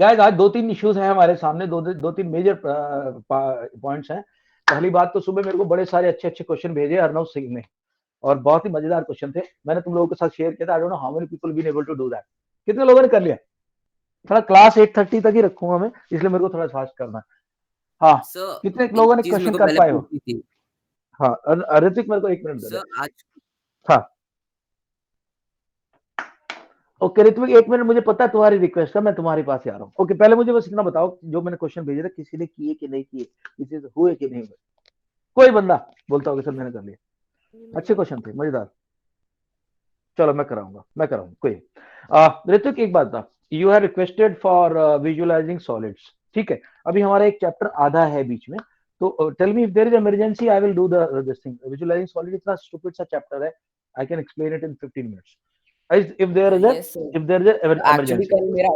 Guys आज 2-3 issues हैं हमारे सामने, 2-3 मेजर पॉइंट्स हैं। पहली बात तो सुबह मेरे को बड़े सारे अच्छे-अच्छे क्वेश्चन भेजे अर्नव सिंह ने और बहुत ही मजेदार क्वेश्चन थे। मैंने तुम लोगों के साथ शेयर किया था। I don't know how many people been able to do that. कितने लोगों ने कर लिया? थोड़ा क्लास 8:30 तक ही रखूंगा मैं, इसलिए मेरे को थोड़ा फास्ट करना है। हाँ, सर कितने एक लोगों ने चीज मेरे क्वेश्चन को कर पहले पाए हो? पूछनी थी हाँ, ऋतिक मेरे को 1 मिनट दे दे। सर। आज हाँ, ओके ऋत्विक 1 मिनट, मुझे पता है तुम्हारी रिक्वेस्ट है, मैं तुम्हारे पास ही आ रहा हूँ। ओके, पहले मुझे बस इतना बताओ, जो मैंने क्वेश्चन भेजे थे किसी ने किए कि नहीं किए, किसी से हुए कि नहीं हुए? कोई बंदा बोलता होगा सर मैंने कर लिया। अच्छे क्वेश्चन थे, मजेदार। चलो मैं कराऊंगा कोई। ऋतिक एक बात था, you have requested for visualising solids, ठीक है? अभी हमारा एक चैप्टर आधा है बीच में, तो tell me if there is emergency I will do the this thing. Visualising solid इतना स्टूपिड सा चैप्टर है, I can explain it in 15 minutes yes sir, if there is a actually emergency.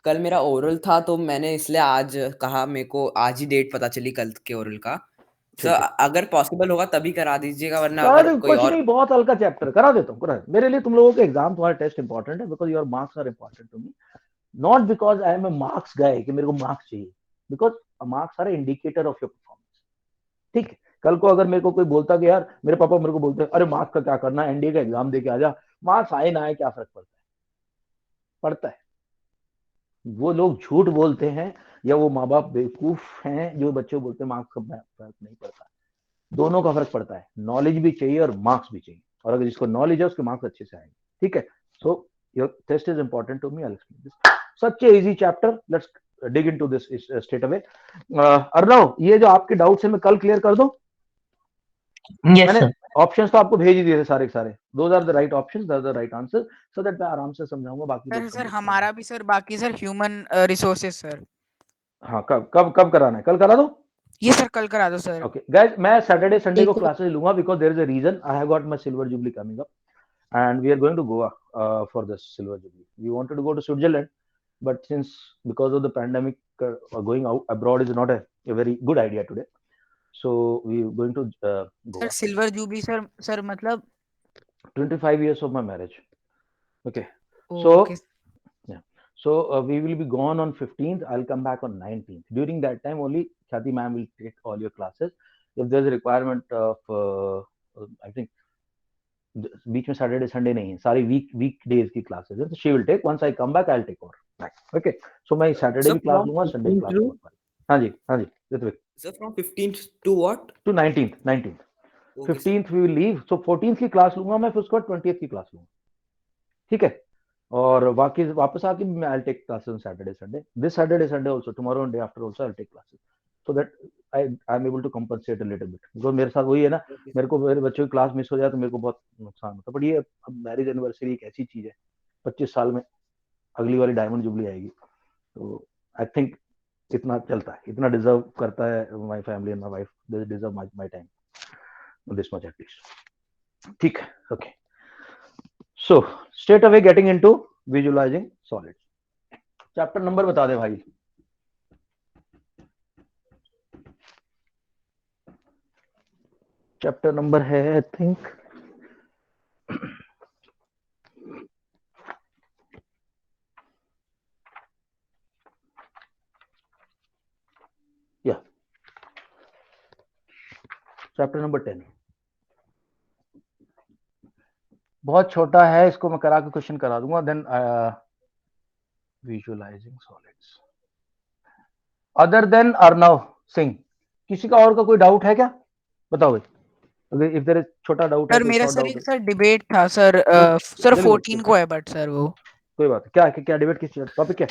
कल मेरा ओरल था, तो मैंने इसलिए आज कहा, मेरे को आज ही डेट पता चली कल के ओरल का। सर ठीक है, अगर पॉसिबल होगा तभी करा दीजिएगा, वरना करा अगर दे, कोई कुछ और। नहीं, बहुत हल्का चैप्टर करा देता हूँ, मेरे लिए तुम लोगों के एग्जाम, तुम्हारे टेस्ट इंपॉर्टेंट है, because your marks are important to me, not because I am a marks guy कि मेरे को मार्क्स चाहिए, because marks are indicator of your performance. ठीक है, कल को अगर मेरे को कोई बोलता कि यार मेरे पापा मेरे को बोलते हैं अरे मार्क्स का क्या करना है, एनडीए का एग्जाम दे के आ जा, मार्क्स आए ना आए क्या फर्क पड़ता है? वो लोग झूठ बोलते हैं, या वो माँ बाप बेवकूफ हैं जो बच्चों को बोलते हैं मार्क्स का फर्क नहीं पड़ता। दोनों का फर्क पड़ता है, नॉलेज भी चाहिए और मार्क्स भी चाहिए, और अगर जिसको नॉलेज है उसके मार्क्स अच्छे से आएंगे। ठीक है, so your test is important to me, I will explain this such a easy chapter, let's dig into this straight away. Arnav, ये जो आपके डाउट्स है मैं कल क्लियर कर दूं? यस मैंने सर। ऑप्शंस तो आपको भेज ही दिए थे सारे के सारे, those are the right options, those are the right answer, so that मैं आराम से समझाऊंगा, बाकी लोग सर हमारा भी सर बाकी सर ह्यूमन रिसोर्सेज सर। हाँ, कब कब कब कराना है? कल करा दो। ये सर कल करा दो सर। ओके गाइस, मैं सैटरडे संडे को ठीक है। क्लासेस लूंगा, because there is a reason, I have got my silver jubilee coming up and we are going to Goa for this silver jubilee. We wanted to go to Switzerland, but since because of the pandemic, going out abroad is not a very good idea today. So we are going to sir Goa. Silver jubilee sir मतलब 25 years of my marriage. Okay. Okay. So yeah. So we will be gone on 15th. I'll come back on 19th. During that time only, Khati ma'am will take all your classes. If there's a requirement of, I think बीच में Saturday Sunday नहीं है, सारी week days की classes है, तो she will take, once I come back I will take over. Okay, so मैं Saturday sir भी class from लूंगा, संडे भी 15th क्लास टू लूंगा। हाँ जी, हाँ जी Ritvik. Sir from 15th to what? To 19th। Okay sir. 15th we will leave, so 14th की क्लास लूंगा मैं, फिर उसके बाद 20th की क्लास लूंगा। ठीक है, और बाकी वापस आके मैं I take classes on Saturday Sunday, this Saturday Sunday also, tomorrow and day after also I will take classes, so that I am able to compensate a little bit, because मेरे साथ वही है ना, मेरे को मेरे बच्चों की क्लास मिस हो जाए तो मेरे को बहुत नुकसान होता है। बट ये अब मैरिज एनिवर्सरी एक ऐसी चीज है, 25 साल में अगली वाली डायमंड जुबली आएगी, तो आई थिंक इतना चलता है, इतना डिजर्व करता है my family and my wife, they deserve my time this much at least. ठीक है, okay, so straight away getting into visualising solids. Chapter number बता दे भाई। चैप्टर नंबर है आई थिंक या चैप्टर नंबर 10, बहुत छोटा है, इसको मैं करा के क्वेश्चन करा दूंगा, then visualising solids. Other than Arnav Singh, किसी का और का कोई डाउट है क्या? बताओ भाई, अगर इफ देयर इज छोटा डाउट है, सर कोई मेरा शॉर्ट सर डाउट एक है। सर डिबेट था सर, सर जल्दी बोल, 14 को है, बट सर वो कोई बात, क्या डिबेट, किस टॉपिक क्या?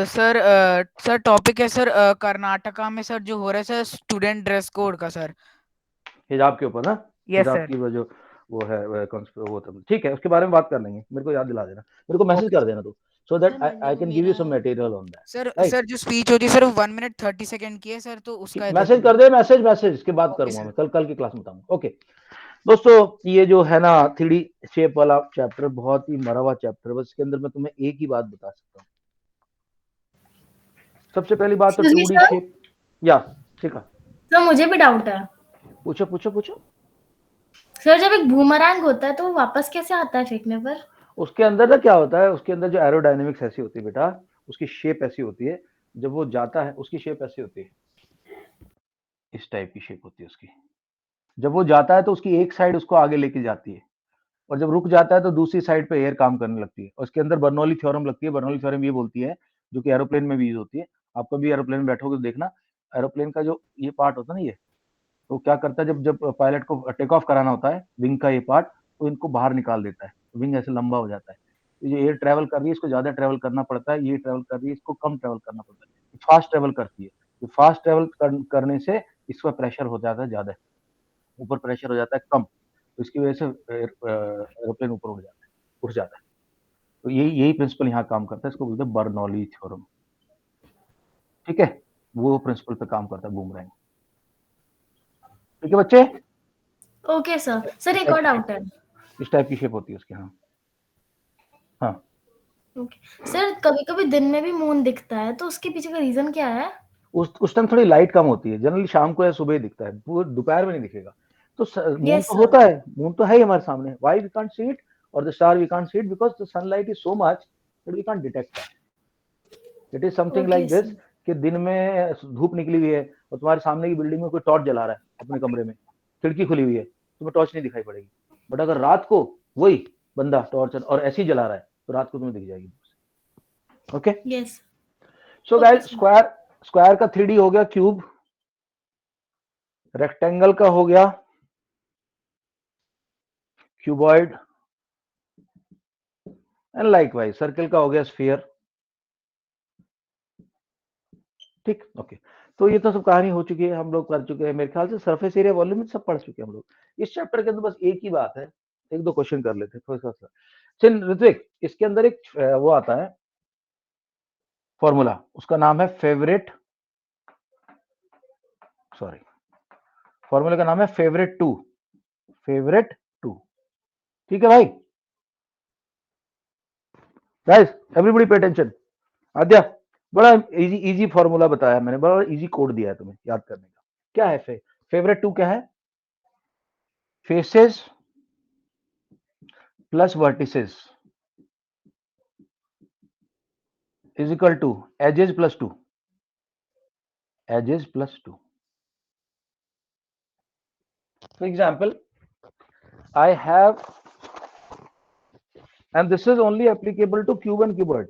सर टॉपिक है सर कर्नाटका में सर जो हो रहा है सर स्टूडेंट ड्रेस कोड का सर। हिजाब के ऊपर ना? यस हिजाब सर। की वो है वो तो ठीक है, उसके बारे में बात कर लेंगे, मेरे को याद दिला देना, मेरे को मैसेज ओके कर देना तू, so that I can give you some material on that. Sir. Right, sir जो स्पीच होती है सर 1 मिनट 30 सेकंड की है सर, तो उसका है मैसेज 30 कर मिनट। दे, मैसेज के बाद ओके करूंगा मैं, सर। कल की क्लास में बताऊंगा। ओके दोस्तों, ये जो है ना 3D शेप वाला चैप्टर, बहुत ही मरा हुआ चैप्टर, बस इसके अंदर मैं तुम्हें एक ही बात बता सकता हूँ। सबसे पहली बात तो 2D सर शेप, या ठीक है, सर मुझे भी डाउट है। पूछो। सर जब एक बूमरैंग होता है तो वो वापस कैसे आता है फेंकने पर? उसके अंदर ना क्या होता है, उसके अंदर जो एरोडायनेमिक्स ऐसी होती है बेटा, उसकी शेप ऐसी होती है जब वो जाता है उसकी शेप ऐसी होती है, इस टाइप की शेप होती है उसकी। जब वो जाता है तो उसकी एक साइड उसको आगे लेके जाती है, और जब रुक जाता है तो दूसरी साइड पे एयर काम करने लगती है। और उसके अंदर बर्नौली थ्योरम लगती है। बर्नौली थ्योरम ये बोलती है, जो कि एरोप्लेन में भी यूज होती है। आप कभी एरोप्लेन में बैठोगे तो देखना, एरोप्लेन का जो ये पार्ट होता है ना, ये तो क्या करता है, जब जब पायलट को टेक ऑफ कराना होता है, विंग का ये पार्ट, तो इनको बाहर निकाल देता है, विंग ऐसे लंबा हो जाता है। तो ये एयर ट्रेवल कर रही है, इसको ज्यादा ट्रेवल करना पड़ता है, ये ट्रेवल कर रही है, इसको कम ट्रेवल करना पड़ता है। फास्ट ट्रेवल करती है, तो फास्ट ट्रेवल करने से इस पर प्रेशर हो जाता है ज्यादा, ऊपर प्रेशर हो जाता है कम, तो इसकी वजह से एरोप्लेन ऊपर उड़ जाता है। तो यही प्रिंसिपल यहाँ काम करता है, इसको बोलते हैं बर्नौली थ्योरम। ठीक है, वो प्रिंसिपल पे काम करता है बूमरैंग। ठीक है बच्चे, ओके सर। सर एक और डाउट है। इस टाइप की शेप होती है उसकी। हाँ हाँ, ओके सर, कभी कभी दिन में भी मून दिखता है, तो उसके पीछे का रीजन क्या है? उस टाइम थोड़ी लाइट कम होती है, जनरली शाम को या सुबह ही दिखता है, पूरे दोपहर में नहीं दिखेगा। तो मून Yes, तो sir. होता है, मून तो है ही हमारे सामने, why we can't see it, और the star we can't see it, because the sunlight is so much that we can't detect that. It is something Okay, like this, sir. कि दिन में धूप निकली हुई है और तुम्हारे सामने की बिल्डिंग में कोई टॉर्च जला रहा है, अपने कमरे में खिड़की खुली हुई है, तुम्हें टॉर्च नहीं दिखाई पड़ेगी। बट अगर रात को वही बंदा टॉर्च और ऐसे ही जला रहा है, तो रात को तुम्हें दिख जाएगी। Okay, Yes. सो Okay, गाइस, sir. स्क्वायर का 3D हो गया, क्यूब, रेक्टेंगल का हो गया क्यूबॉइड, एंड लाइकवाइज सर्कल का हो गया स्फीयर। ठीक, ओके। तो ये तो सब कहानी हो चुकी है, हम लोग कर चुके हैं मेरे ख्याल से, सरफेस एरिया वॉल्यूम सब पढ़ चुके हैं हम लोग। इस चैप्टर के अंदर बस एक ही बात है, एक दो क्वेश्चन कर लेते हैं थोड़ा सा। चल ऋत्विक, इसके अंदर एक वो आता है फॉर्मूला, उसका नाम है फॉर्मूला का नाम है फेवरेट टू। ठीक है भाई, गाइस एवरीबॉडी पे अटेंशन। आद्या, बड़ा इजी फॉर्मूला बताया मैंने, बड़ा इजी कोड दिया है तुम्हें याद करने का। क्या है फेवरेट टू? क्या है? Faces plus vertices is equal to edges plus two. For example, I have, and this is only applicable to cube and cuboid.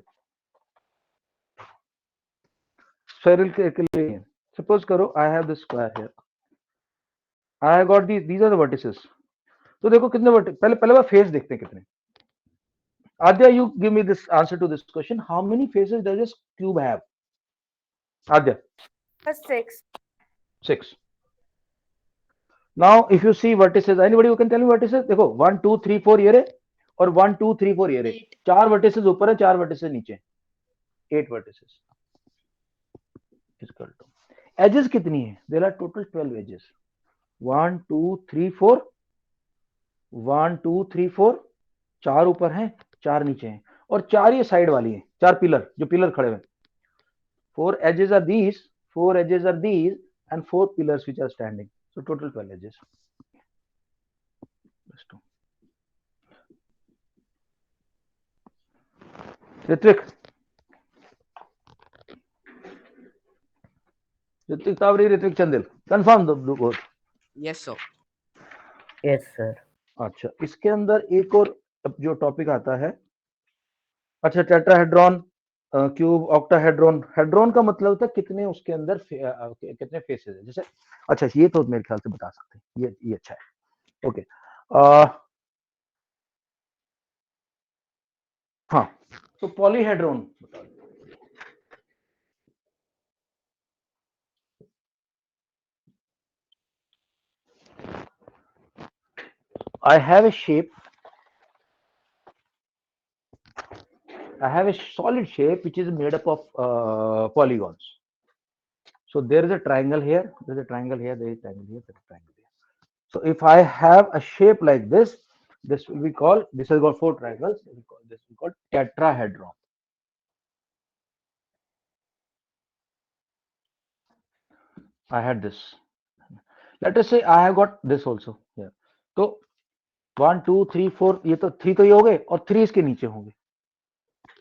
Spherical के लिए, suppose करो I have this square here. I have got these are the vertices. तो देखो कितने vertices, पहले बार face देखते हैं कितने। Adya, you give me this answer to this question. How many faces does this cube have? Adya? 6. Now, if you see vertices, anybody who can tell me vertices? देखो 1 2 3 4 ये रहे, और 1 2 3 4 ये रहे, 4 vertices ऊपर है, 4 vertices नीचे, 8 vertices. Edges कितनी है? There are total 12 edges. 1 2 3 4, 1 2 3 4, 4 ऊपर हैं, 4 नीचे हैं, और 4 ये साइड वाली हैं, 4 पिलर, जो पिलर खड़े हुए। 4 edges are these, 4 edges are these, and 4 pillars which are standing. So total 12 edges. Ritvik Tavri, Ritvik Chandel, confirm दो both? Yes sir. Yes sir. अच्छा, इसके अंदर एक और जो टॉपिक आता है, अच्छा, टेट्राहेड्रॉन, क्यूब, ऑक्टाहेड्रॉन। हेड्रॉन का मतलब होता है कितने उसके अंदर कितने फेसेस है। जैसे अच्छा, ये तो मेरे ख्याल से बता सकते हैं, ये अच्छा है। ओके, हाँ, तो पॉलीहेड्रॉन बता दो। I have a shape, I have a solid shape which is made up of polygons. So there is a triangle here, there is a triangle here, there is a triangle here, there is a triangle here. So if I have a shape like this will be called, this has got 4 triangles, this will be called tetrahedron. I had this. Let us say I have got this also here. So 1 2 3 4, ये तो 3 तो ये हो गए, और 3 इसके नीचे होंगे.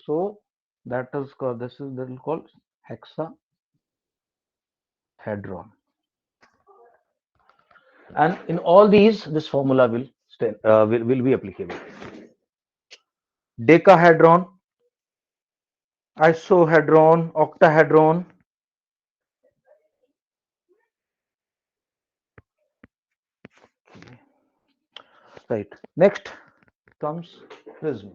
So that is called, this is called hexahedron. And in all these, this formula will be applicable. Decahedron, isohedron, octahedron. Right. Next comes prism.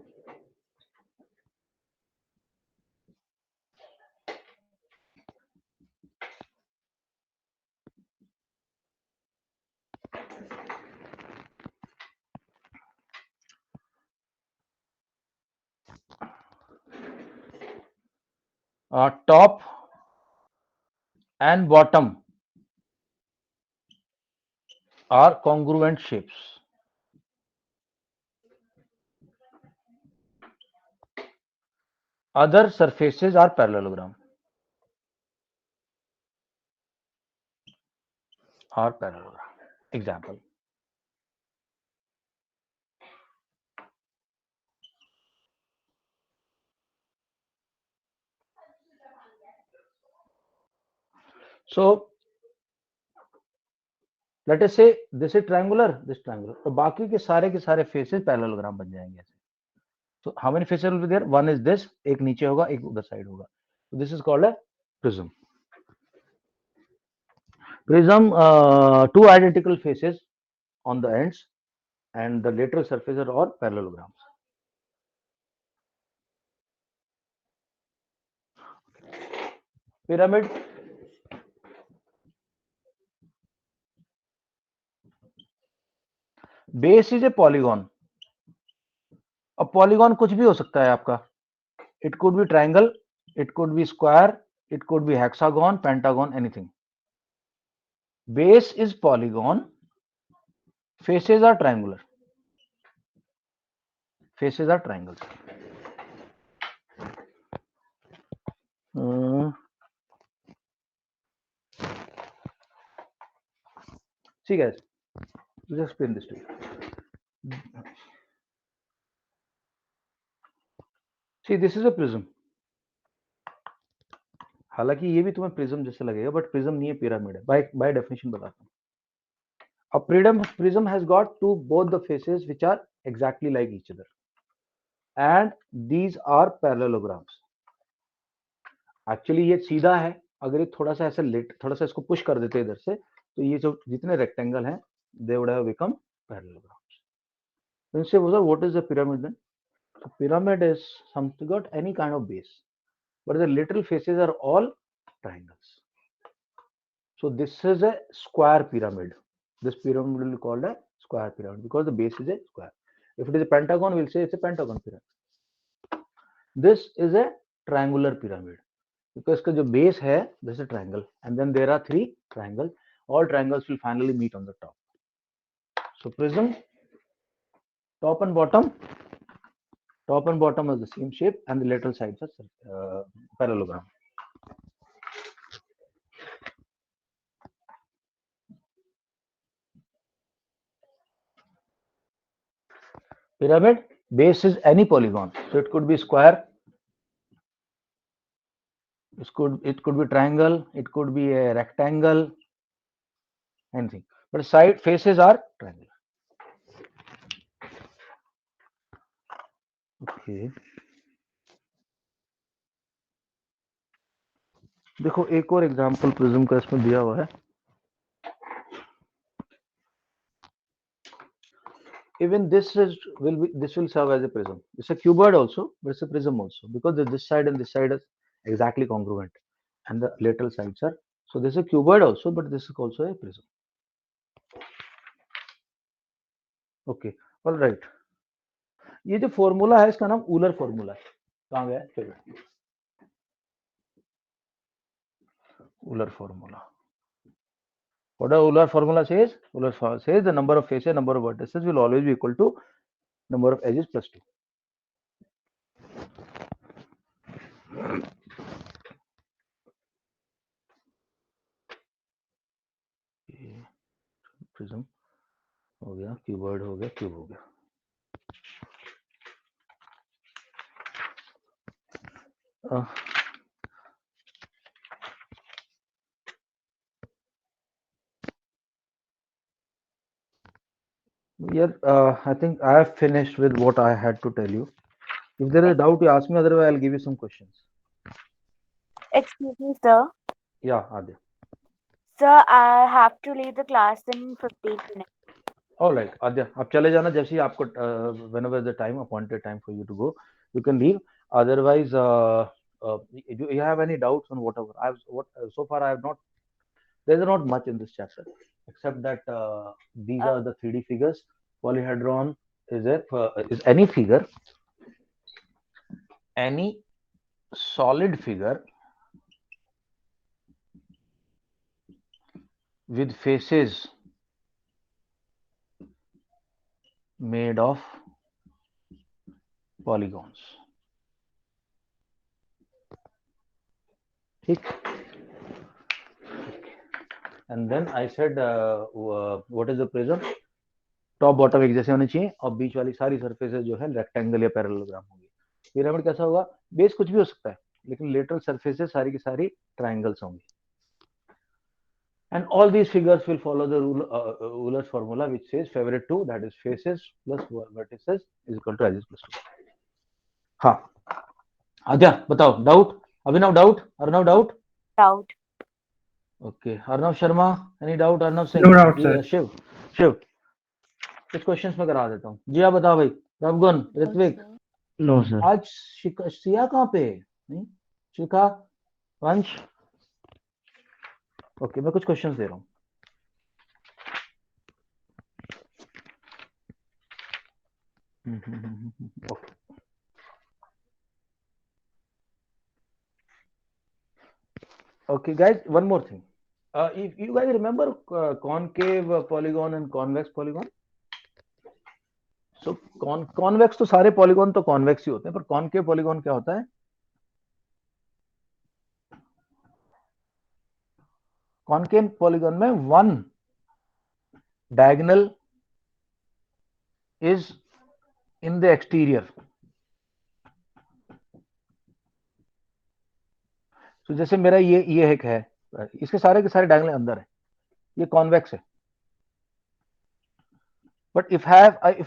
Top and bottom are congruent shapes. Other surfaces are parallelogram. Example. So let us say this is triangular, this triangular. तो बाकी के सारे faces parallelogram बन जाएंगे ऐसे. So how many faces will be there? One is this, एक नीचे होगा, एक उधर side होगा. So this is called a prism. Prism, two identical faces on the ends, and the lateral surfaces are all parallelograms. Pyramid. Base is a polygon. अब polygon कुछ भी हो सकता है आपका. It could be triangle, it could be square, it could be hexagon, pentagon, anything. Base is polygon, faces are triangular. Faces are triangles. See guys, let's explain this to you. See, this is a prism. हालांकि ये भी तुम्हें prism जैसे लगेगा, but prism नहीं है, pyramid है. By definition बताता हूँ. A prism has got both the faces which are exactly like each other, and these are parallelograms. Actually ये सीधा है. अगर ये थोड़ा सा ऐसे थोड़ा सा इसको पुश कर देते इधर से, तो ये जो जितने रेक्टेंगल हैं, they would have become parallelograms. Then say, what is a pyramid then? A pyramid is something got any kind of base, but the lateral faces are all triangles. So this is a square pyramid. This pyramid will be called a square pyramid because the base is a square. If it is a pentagon, we'll say it's a pentagon pyramid. This is a triangular pyramid because the base है, this is a triangle, and then there are three triangles. All triangles will finally meet on the top. So prism, top and bottom is the same shape, and the lateral sides are parallelogram. Pyramid, base is any polygon, so it could be square, it could be triangle, it could be a rectangle, anything, but side faces are triangular. Okay, देखो एक और example prism का इसमें दिया हुआ है. Even this will serve as a prism. It's a cuboid also, but it's a prism also, because this side and this side is exactly congruent, and the lateral sides are. So this is a cuboid also, but this is also a prism. Okay, all right. ये जो formula है इसका नाम ऊलर formula है. कहाँ गया? चलो, ऊलर formula. What does Euler formula says? Euler says the number of faces, number of vertices will always be equal to number of edges plus 2. Prism हो गया, क्यूबॉइड हो गया, क्यूब हो गया. Yeah, I think I have finished with what I had to tell you. If there is a doubt, you ask me. Otherwise, I'll give you some questions. Excuse me, sir. Yeah, Adya. Sir, I have to leave the class in 15 minutes. All right, Adya. आप चले जाना जैसे ही आपको whenever the time appointed time for you to go, you can leave. Otherwise, you have any doubts on whatever so far I have not. There is not much in this chapter except that these are the 3D figures. Polyhedron is any figure, any solid figure with faces made of polygons. ठीक? And then I said, what is the prism? Top bottom एक जैसे होने चाहिए और बीच वाली सारी surfaces जो है रेक्टेंगल या पैरेललोग्राम होंगी. पिरामिड कैसा होगा? बेस कुछ भी हो सकता है लेकिन लेटरल सरफेसेस सारी की सारी ट्रायंगल्स होंगी. And all these figures will follow the Euler's formula which says favorite 2, that is faces plus vertices is equal to edges plus 2. हाँ, आद्या बताओ. Doubt? Abhinav doubt? Arnav doubt? Doubt. Okay, Arnav Sharma, any doubt? Arnav Singh? No doubt, sir. Shiv कुछ questions में करा देता हूँ. जी आप बताओ भाई. रवगुन, ऋत्विक. No, sir. आज सिया कहाँ पे है? नहीं? शिखा, वंश. ओके, मैं कुछ क्वेश्चंस दे रहा हूँ. Okay. Okay, guys, one more thing. If you guys remember concave polygon and convex polygon. So convex तो सारे polygon तो convex ही होते हैं, पर concave polygon क्या होता है? Concave polygon में one diagonal is in the exterior. तो जैसे मेरा ये एक है, इसके सारे के सारे डायगोनल अंदर है, ये कॉन्वेक्स है. But if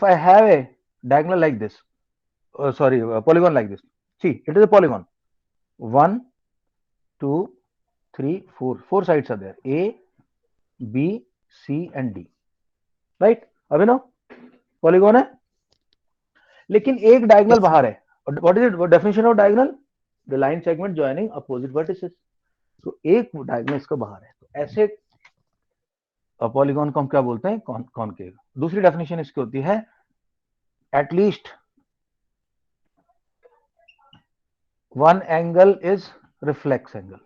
I have a diagonal like this, sorry polygon like this, see it is a polygon. 1 2 3 4 sides are there, a b c and d. Right Abhinav? Polygon है लेकिन एक डायगोनल बाहर है. What is it? Definition of diagonal? The line segment joining opposite vertices. तो एक diagonal इसका बाहर है, तो ऐसे पॉलीगॉन को हम क्या बोलते हैं? कॉनकेव. दूसरी डेफिनेशन इसकी होती है at least one angle is reflex angle,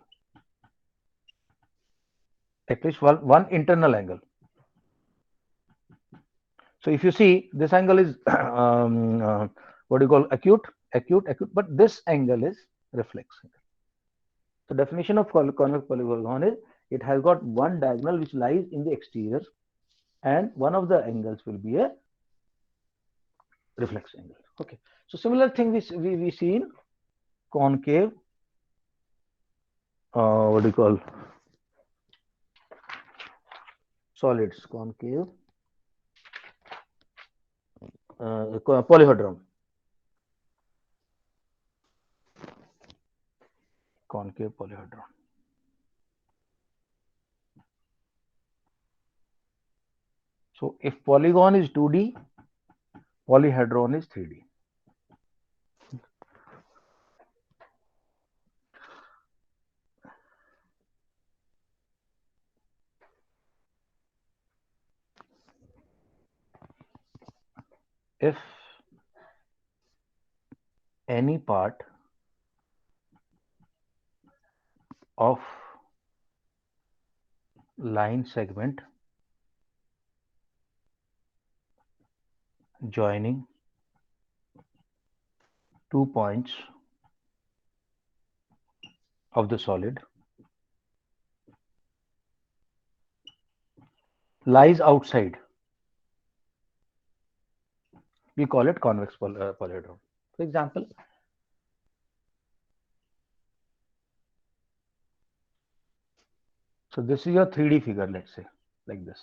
at least one internal angle. So if you see, this angle is what do you call acute, but this angle is reflex angle. So definition of convex polygon is it has got one diagonal which lies in the exterior, and one of the angles will be a reflex angle. Okay. So similar thing we see in concave. What do you call solids? Concave. Polyhedron. Concave polyhedron. So if polygon is 2D, polyhedron is 3D. If any part of line segment joining 2 points of the solid lies outside, we call it convex polyhedron. For example, so this is your 3D figure, let's say like this.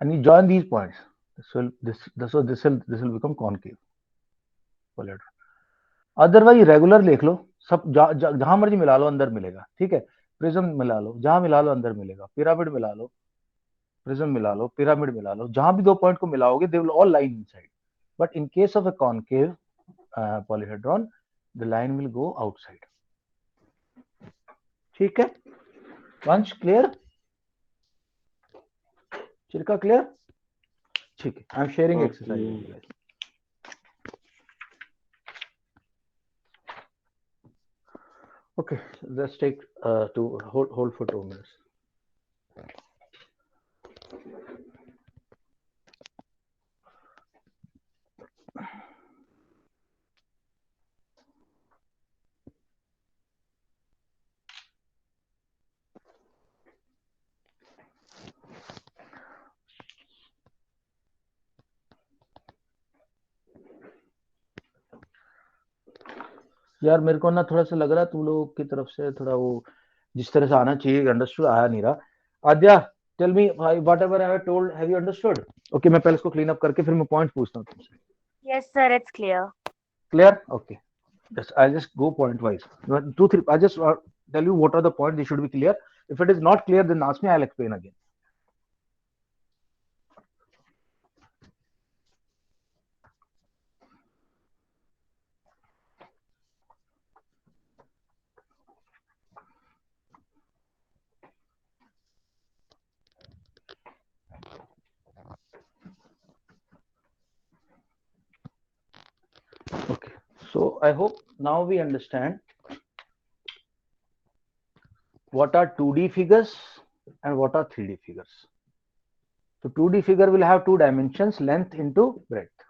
and you join these points, this will become concave polyhedron. Otherwise regular लिख लो, सब जहां मर्जी मिला लो अंदर मिलेगा, ठीक है। Prism मिला लो, जहां मिला लो अंदर मिलेगा। पिरामिड मिला लो, प्रिज्म मिला लो, पिरामिड मिला लो, जहां भी दो पॉइंट को मिलाओगे they will all line inside. But in case of a concave polyhedron the line will go outside. ठीक है, वंश क्लियर, चिरका क्लियर? ठीक है, I am sharing exercise. Okay, let's take to hold for 2 minutes. यार मेरे को ना थोड़ा सा लग रहा है तुम लोगों की तरफ से थोड़ा वो जिस तरह से आना चाहिए अंडरस्टूड आया नहीं रहा। Aadya, tell me whatever I have told, have you understood? Okay, मैं पहले इसको क्लीन अप करके फिर मैं पॉइंट पूछता हूँ तुमसे। Yes, sir, it's clear. Clear? Okay, I'll just go point wise. 2 3 I just tell you what are the points, they should be clear. If it is not clear then ask me, I'll explain again. Okay, so I hope now we understand what are 2D figures and what are 3D figures. So 2D figure will have 2 dimensions, length into breadth.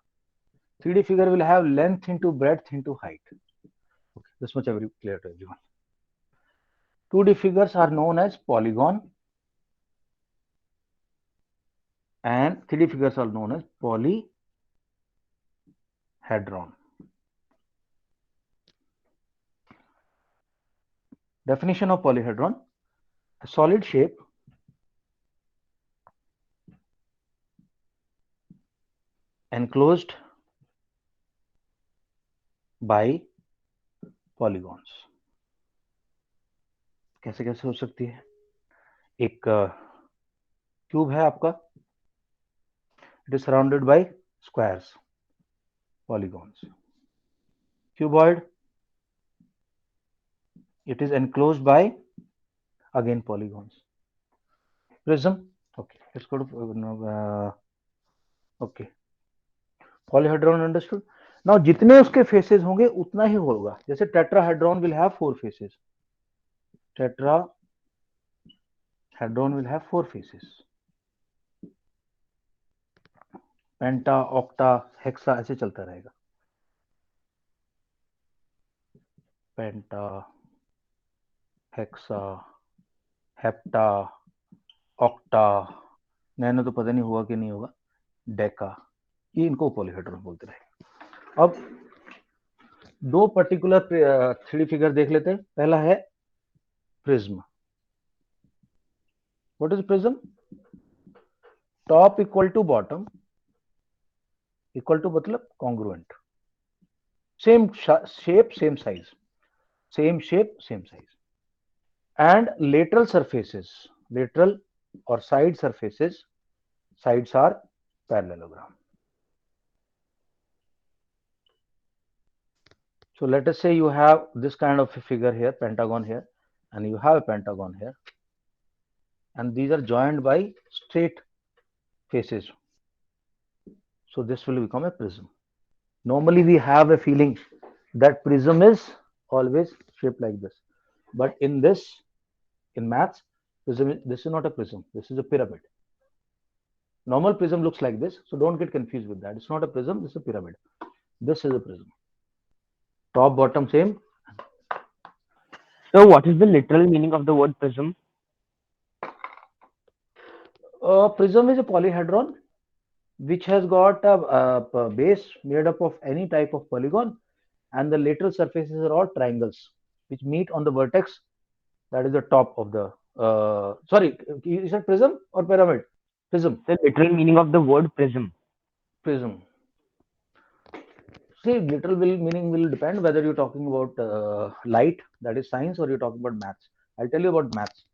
3D figure will have length into breadth into height. Okay, this much very clear to everyone. 2D figures are known as polygon and 3D figures are known as polyhedron. Definition of polyhedron: a solid shape enclosed by polygons. कैसे कैसे हो सकती है? एक cube है आपका, it is surrounded by squares, polygons. Cuboid, it is enclosed by again polygons. Prism, okay, let's go to okay, polyhedron understood. Now जितने उसके फेसेस होंगे उतना ही होगा, जैसे tetrahedron will have 4 faces. Tetrahedron will have 4 faces. Penta, octa, hexa ऐसे चलता रहेगा। पेंटा, hexa, hepta, octa, nano तो पता नहीं हुआ कि नहीं होगा, डेका, ये इनको पॉलीहेड्रॉन बोलते रहे। अब 2 पर्टिकुलर 3D फिगर देख लेते हैं। पहला है prism. What is prism? Top equal to bottom, equal to मतलब congruent, same shape same size, same shape same size, and lateral surfaces, lateral or side surfaces, sides are parallelogram. So let us say you have this kind of a figure here, pentagon here, and you have a pentagon here, and these are joined by straight faces. So this will become a prism. Normally we have a feeling that prism is always shaped like this, but in maths, prism, this is not a prism, this is a pyramid. Normal prism looks like this, so don't get confused with that. It's not a prism, this is a pyramid. This is a prism, top bottom same. So what is the literal meaning of the word prism? Prism is a polyhedron which has got a base made up of any type of polygon, and the lateral surfaces are all triangles which meet on the vertex, that is the top of the sorry, is it prism or pyramid? Prism. The literal meaning of the word prism. Prism. See, literal meaning will depend whether you're talking about light, that is science, or you're talking about maths. I'll tell you about maths.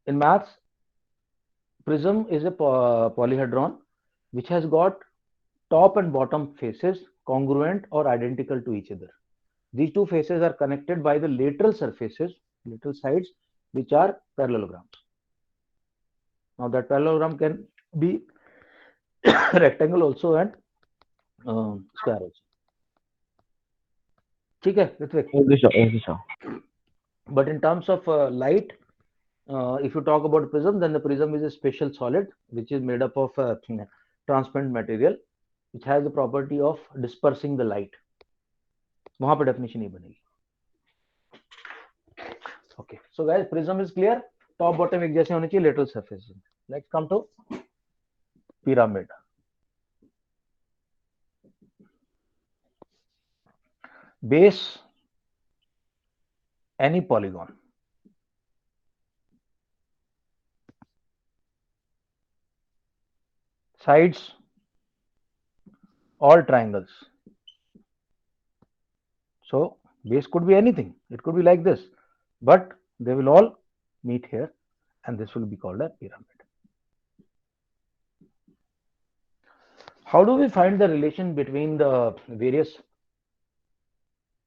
In maths, prism is a polyhedron which has got top and bottom faces congruent or identical to each other. These two faces are connected by the lateral surfaces, lateral sides, which are parallelograms. Now that parallelogram can be rectangle also and square also. ठीक है Ritwik? Okay, sir. But in terms of light, if you talk about prism, then the prism is a special solid which is made up of transparent material which has the property of dispersing the light. वहां पे definition नहीं बनेगी. Okay, so guys, prism is clear. Top bottom एक जैसे होने चाहिए, lateral surfaces. Let's come to pyramid. Base any polygon. Sides all triangles. So base could be anything. It could be like this, but they will all meet here, and this will be called a pyramid. How do we find the relation between the various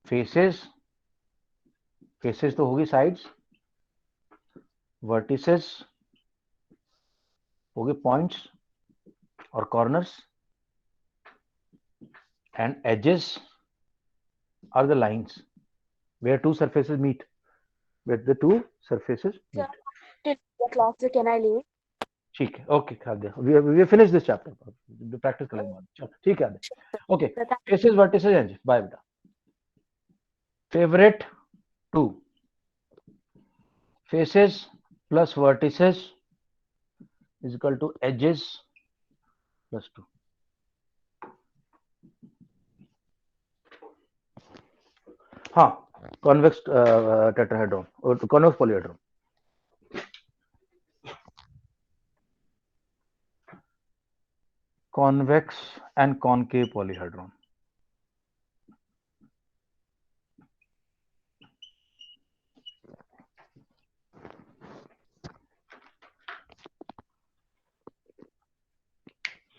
faces? Faces तो होगी sides, vertices होगी points or corners, and edges are the lines where two surfaces meet. Where the two surfaces meet. Till the class, so can I leave? ठीक है, okay, खाद्य. We finished this chapter. The practice करेंगे बाद. चलो, ठीक है खाद्य. Okay, faces, vertices, edges. Bye बेटा. Favorite 2. Faces plus vertices is equal to edges plus 2. हाँ, convex tetrahedron or convex polyhedron. Convex and concave polyhedron.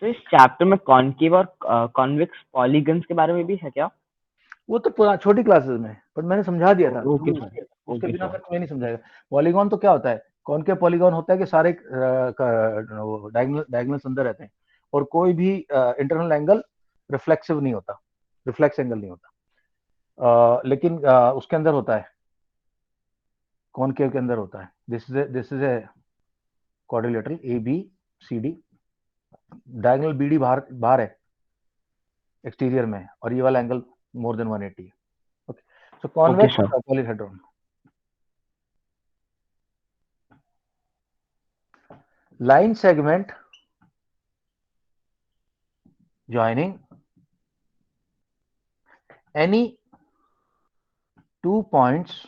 तो इस चैप्टर में कॉन्केव और कॉन्वेक्स पॉलीगन्स के बारे में भी है क्या? वो तो पुरानी छोटी क्लासेस में, पर मैंने समझा दिया था. Okay, उसके बिना फिर कोई नहीं समझाएगा. पॉलीगॉन तो क्या होता है? कॉनकेव पॉलीगॉन होता है कि सारे डायगोनल्स अंदर रहते हैं और कोई भी इंटरनल एंगल रिफ्लेक्सिव नहीं होता, रिफ्लेक्स एंगल नहीं होता. लेकिन उसके अंदर होता है, कॉनकेव के अंदर होता है. This is a quadrilateral a b c d. Diagonal b d बाहर है एक्सटीरियर में, और ये वाला angle more than 180. Okay, so convex polyhedron. Line segment joining any 2 points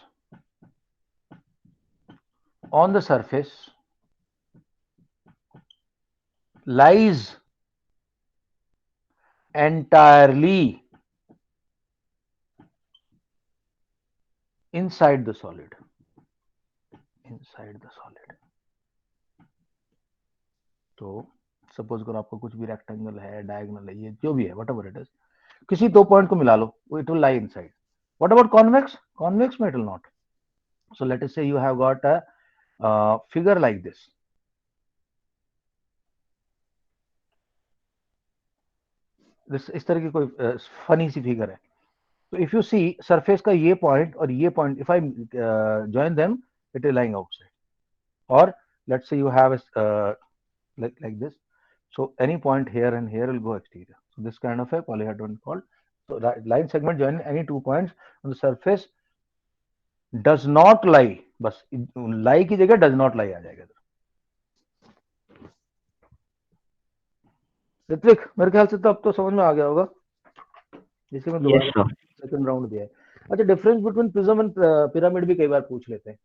on the surface lies entirely inside the solid. Inside the solid. तो suppose करो आपको कुछ भी रेक्टेंगल है, डायगोनल है, ये जो भी है, व्हाटएवर इट इज, किसी 2 पॉइंट को मिला लो, it will lie inside. What about convex? Convex में it will not. So let us say you have got a figure like this. इस तरह की कोई फनी सी फिगर है. So if you see surface का ये point और ये point, if I join them, it is lying outside. Or let's say you have a like this. So any point here and here will go exterior. So this kind of a polyhedron called. So line segment joining any 2 points on the surface does not lie. बस lie की जगह does not lie आ जाएगा. ऋत्विक, मेरे ख्याल से तो अब तो समझ में आ गया होगा, जिसके मैं दोबारा सेकंड राउंड दिया है. अच्छा, difference between prism and pyramid भी कई बार पूछ लेते हैं.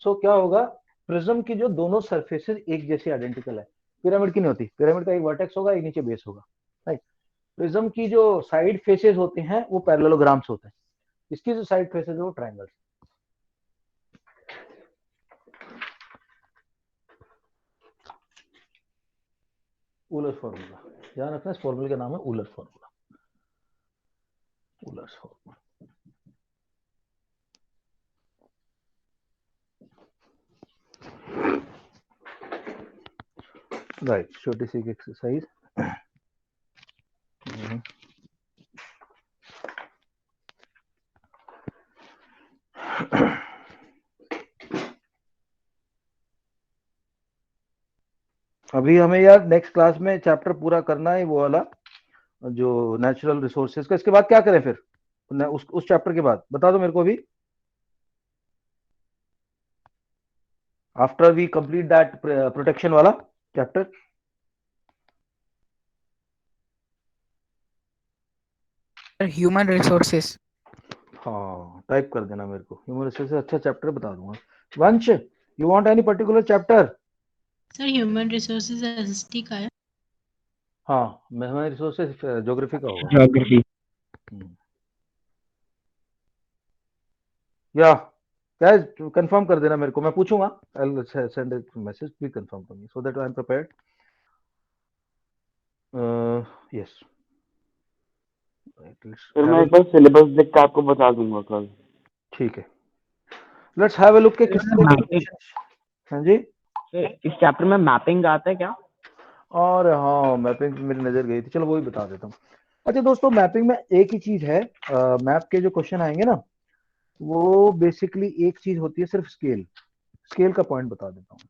सो क्या होगा, प्रिज्म की जो दोनों सरफेसेस एक जैसी आइडेंटिकल है, पिरामिड की नहीं होती, पिरामिड का एक वर्टेक्स होगा, एक नीचे बेस होगा, राइट। प्रिज्म की जो साइड फेसेस होते हैं वो पैरेललोग्राम्स होते हैं, इसकी जो साइड फेसेस है वो ट्रायंगल्स। ऊलर फॉर्मूला ध्यान रखना, इस फॉर्मूले का नाम है ऊलर फॉर्मूला, ऊलर्स फॉर्मूला। राइट, छोटी सी एक्सरसाइज। अभी हमें यार नेक्स्ट क्लास में चैप्टर पूरा करना है, वो वाला जो नेचुरल रिसोर्सेज का। इसके बाद क्या करें फिर, उस चैप्टर के बाद बता दो मेरे को अभी, after we complete that protection वाला चैप्टर। Human resources. हाँ टाइप कर देना मेरे को, ह्यूमन रिसोर्सेज अच्छा चैप्टर बता दूंगा। वंश, you want any particular chapter? Sir human resources SST का है। हाँ, ह्यूमन रिसोर्सेज ज्योग्राफी का होगा। ज्योग्राफी। या क्या कंफर्म कर देना मेरे को, मैं पूछूंगा, I will send it message, please confirm for me so that I M prepared. Yes, फिर मैं एक बार सिलेबस देख के आपको बता दूंगा कल। ठीक है। लेट्स हैव अ लुक के किसको। हाँ जी, इस चैप्टर में मैपिंग आता है क्या? और हाँ मैपिंग मेरी नजर गई थी, चलो वो ही बता देता हूँ। अच्छा दोस्तों, मैपिंग में एक ही चीज है, मैप के जो क्वेश्चन आएंगे ना, वो बेसिकली एक चीज होती है, सिर्फ स्केल। स्केल का पॉइंट बता देता हूँ।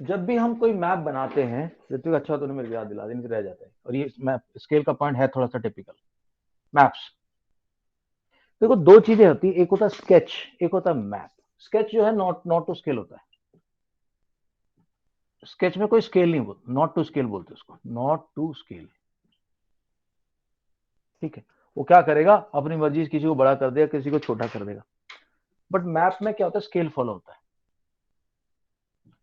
जब भी हम कोई मैप बनाते हैं, ऋत्विक अच्छा तूने मेरे को याद दिला दी, नहीं तो रह जाता है। और ये मैप स्केल का पॉइंट है थोड़ा सा टिपिकल मैप्स। देखो दो चीजें होती है, एक होता है स्केच, एक होता है मैप। स्केच जो है नॉट टू स्केल होता है, स्केच में कोई स्केल नहीं बोलते, नॉट टू स्केल बोलते उसको, नॉट टू स्केल। ठीक है, वो क्या करेगा, अपनी मर्जी से किसी को बड़ा कर देगा, किसी को छोटा कर देगा। बट मैप में क्या होता है, स्केल फॉलो होता है।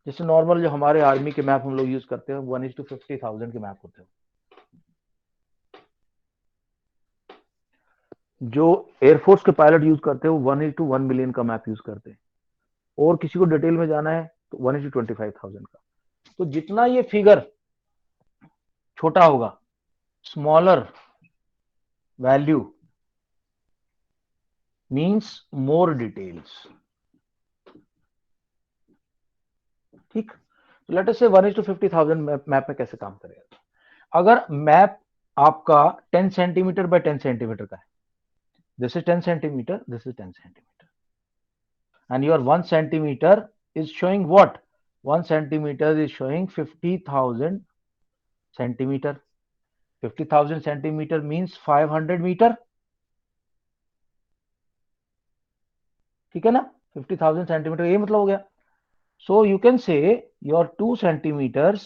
जैसे नॉर्मल जो हमारे आर्मी के मैप हम लोग यूज करते हैं 1:50,000 के मैप होते हैं। जो एयरफोर्स के पायलट यूज करते हैं वो 1:1 मिलियन का मैप यूज करते हैं। और किसी को डिटेल में जाना है तो 1:25,000 का। तो जितना ये फिगर छोटा होगा, smaller value means more details. ठीक, तो लेट अस से 1:50,000 मैप में कैसे काम करेगा। अगर मैप आपका 10 सेंटीमीटर बाय 10 सेंटीमीटर का है, this is 10 centimeter, this is 10 centimeter, and your 1 centimeter is showing what? 1 centimeter is showing 50,000 centimeter. 50,000 centimeter means 500 meter. ठीक है ना, 50,000 centimeter ये मतलब हो गया। So you can say your 2 centimeters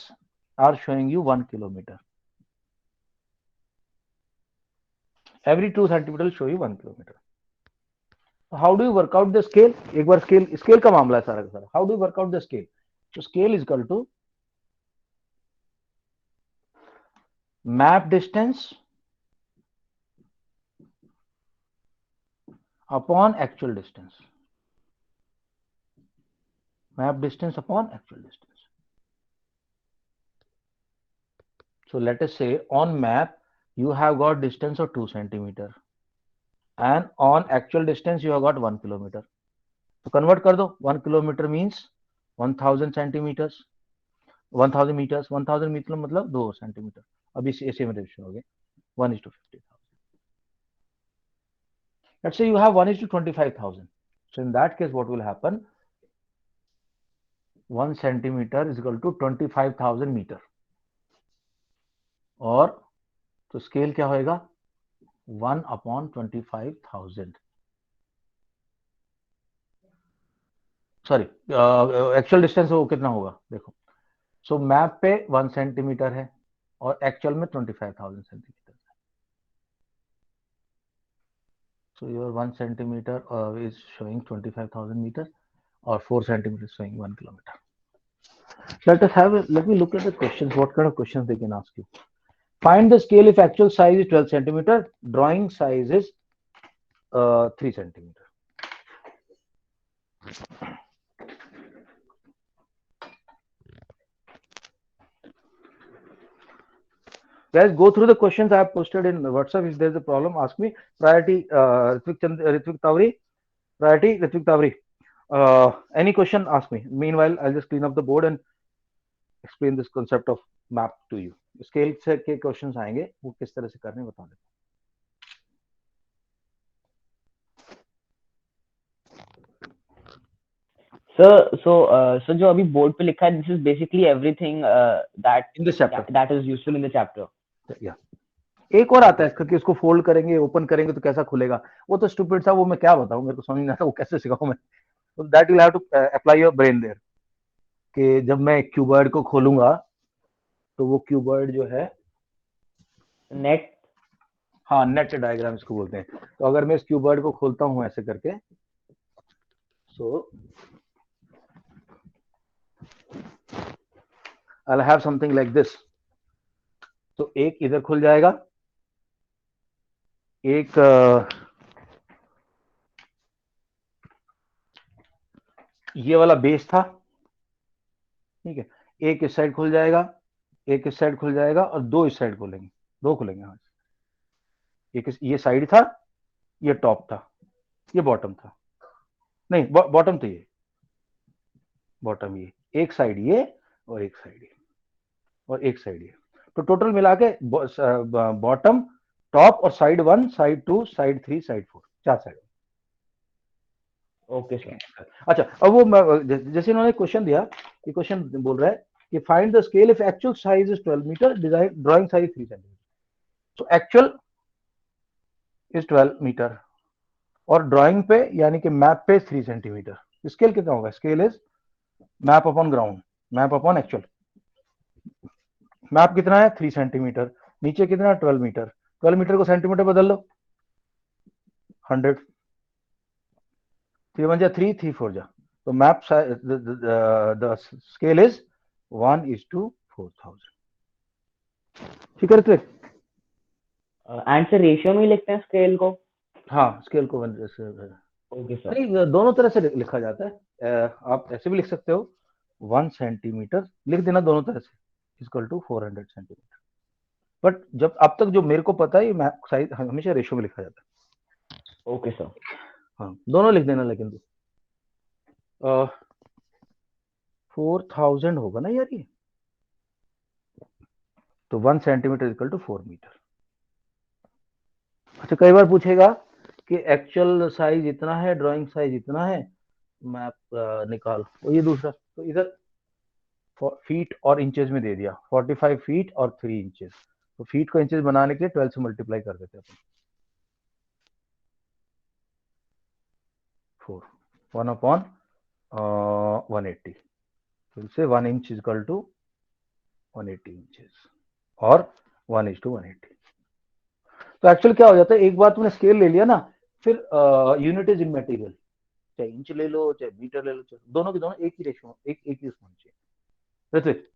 are showing you 1 kilometer. Every 2 centimeter will show you 1 kilometer. How do you work out the scale? एक बार scale का मामला है सारा का सारा। How do you work out the scale? तो scale is equal to map distance upon actual distance, map distance upon actual distance. So let us say on map you have got distance of 2 centimeter and on actual distance you have got 1 kilometer. तो convert कर दो, 1 kilometre means 1000 centimetres, 1000 metres, 1000 metre मतलब 2 centimetre. अब इस ऐसे में ratio हो गया 1:50,000. Let's say you have 1:25,000. So in that case what will happen, 1 centimeter is equal to 25,000 metre. और तो स्केल क्या होएगा, 1/25,000। सॉरी, एक्चुअल डिस्टेंस वो कितना होगा देखो। सो मैप पे 1 सेंटीमीटर है और एक्चुअल में 25,000 सेंटीमीटर है। So your 1 centimeter is showing 25,000 meters, or 4 centimeters showing 1 kilometer. Let me look at the questions. What kind of questions they can ask you? Find the scale if actual size is 12 centimeter, drawing size is 3 centimeter. Guys, go through the questions I have posted in WhatsApp. If there's a problem, ask me. Priority, Ritvik Tawri. Priority, Ritvik Tawri. Any question, ask me. Meanwhile, I'll just clean up the board and explain this concept of map to you. Scale से के questions आएंगे, वो किस तरह से करने बता दें. So जो अभी बोर्ड पे लिखा है, this is basically everything that In this chapter. that is useful in the chapter. Yeah. एक और आता है इसका कि उसको फोल्ड करेंगे, ओपन करेंगे तो कैसा खुलेगा. वो तो स्टूपिड था, वो मैं क्या बताऊं, मेरे को समझ नहीं आता वो कैसे सिखाऊं मैं. That will have to apply your brain there. कि जब मैं क्यूबॉइड को खोलूंगा तो वो क्यूबॉइड जो है नेट, हाँ नेट डायग्राम इसको बोलते हैं. तो अगर मैं इस क्यूबॉइड को खोलता हूं ऐसे करके, सो I'll have something like this. तो एक इधर खुल जाएगा, एक ये वाला बेस था, ठीक है. एक इस साइड खुल जाएगा, एक इस साइड खुल जाएगा, और दो इस साइड खुलेंगे, दो खुलेंगे. हाँ, एक ये साइड था, ये टॉप था, ये बॉटम था. नहीं, बॉटम तो ये, बॉटम ये, एक साइड ये और एक साइड ये और एक साइड ये. तो टोटल मिला के बॉटम, टॉप और side 1, side 2, side 3, side 4, 4 side. Okay sir. अच्छा, अब वो जैसे इन्होंने क्वेश्चन दिया, ये क्वेश्चन बोल रहा है कि find the scale if actual size is 12 metre, design drawing size 3 centimetre. So actual is 12 metre और ड्राइंग पे यानी कि मैप पे 3 सेंटीमीटर. स्केल कितना होगा? Scale is map upon ground, map upon actual. Map कितना है? 3 सेंटीमीटर. नीचे कितना? 12 मीटर. 12 मीटर को सेंटीमीटर बदल लो, 100. 3 1 जा 3, 3 4 जा. तो मैप द स्केल इज 1:4000. ठीक है ऋत्विक? एंड सर रेशियो में लिखते हैं स्केल को? हाँ, स्केल को ओके सर. नहीं, दोनों तरह से लिखा जाता है. आप ऐसे भी लिख सकते हो, 1 सेंटीमीटर लिख देना दोनों तरह से, इक्वल टू 400 सेंटीमीटर. बट जब अब तक जो मेरे को पता है, मैप साइज हमेशा रेशियो में लिखा जाता है. Okay sir. हाँ, दोनों लिख देना. लेकिन 4000 होगा ना यार ये, तो 1 सेंटीमीटर इक्वल टू 4 मीटर. अच्छा, कई बार पूछेगा कि एक्चुअल साइज इतना है, ड्राइंग साइज इतना है, मैप निकाल. तो ये दूसरा, तो इधर फीट और इंचेस में दे दिया, 45 फीट और 3 इंचेस. तो फीट को इंचेस बनाने के लिए 12 से मल्टीप्लाई कर देते हैं अपन. 4 1/180. फिर से 1 इंच इक्वल टू 180 इंचेस और 1:180. तो एक्चुअली क्या हो जाता है, एक बार तुमने स्केल ले लिया ना, फिर यूनिट इज इमैटेरियल. चाहे इंच ले लो, चाहे मीटर ले लो, दोनों के दोनों एक ही रेशियो, एक ही होना चाहिए. ऋत्विक,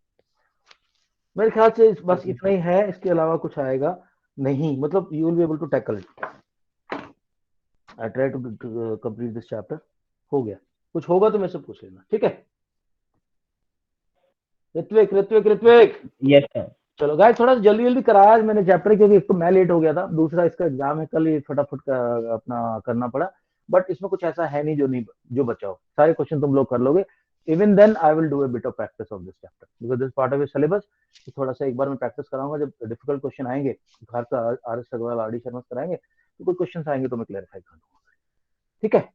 मेरे ख्याल से बस इतना ही है, इसके अलावा कुछ आएगा नहीं. मतलब you will be able to tackle it. I try to complete this chapter. हो गया. कुछ होगा तो मेरे से पूछ लेना, ठीक है? ऋत्विक. Yes sir. चलो गाइस, थोड़ा जल्दी कराया आज मैंने चैप्टर, क्योंकि एक तो मैं लेट हो गया था, दूसरा इसका एग्जाम है कल, ये फटाफट अपना करना पड़ा. बट इसमें कुछ ऐसा है नहीं जो बचा हो. सारे क्वेश्चन तुम लोग कर लोगे. Even then I will do a bit of practice of this chapter, because this part of syllabus. तो थोड़ा सा एक बार मैं प्रैक्टिस कराऊंगा. जब डिफिकल्ट क्वेश्चन आएंगे, घर का R S Agarwal, R D Sharma कराएंगे, तो कोई क्वेश्चन आएंगे तो मैं क्लैरिफाई कर दूंगा. ठीक है,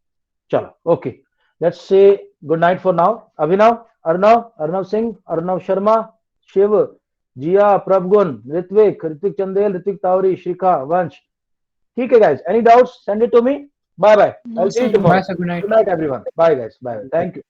चलो, okay. Let's say good night for now. Abhinav, Arnav Singh, Arnav Sharma, Shiv, Jiya, Prabhgun, Ritvik Chandel, Ritvik Tawari, Shrikha, Vansh. ठीक है guys, any doubts send it to me. Bye bye. No, I'll see you sir. tomorrow. Bye, sir. Good night. Good night everyone. Bye guys. Bye. Thank you.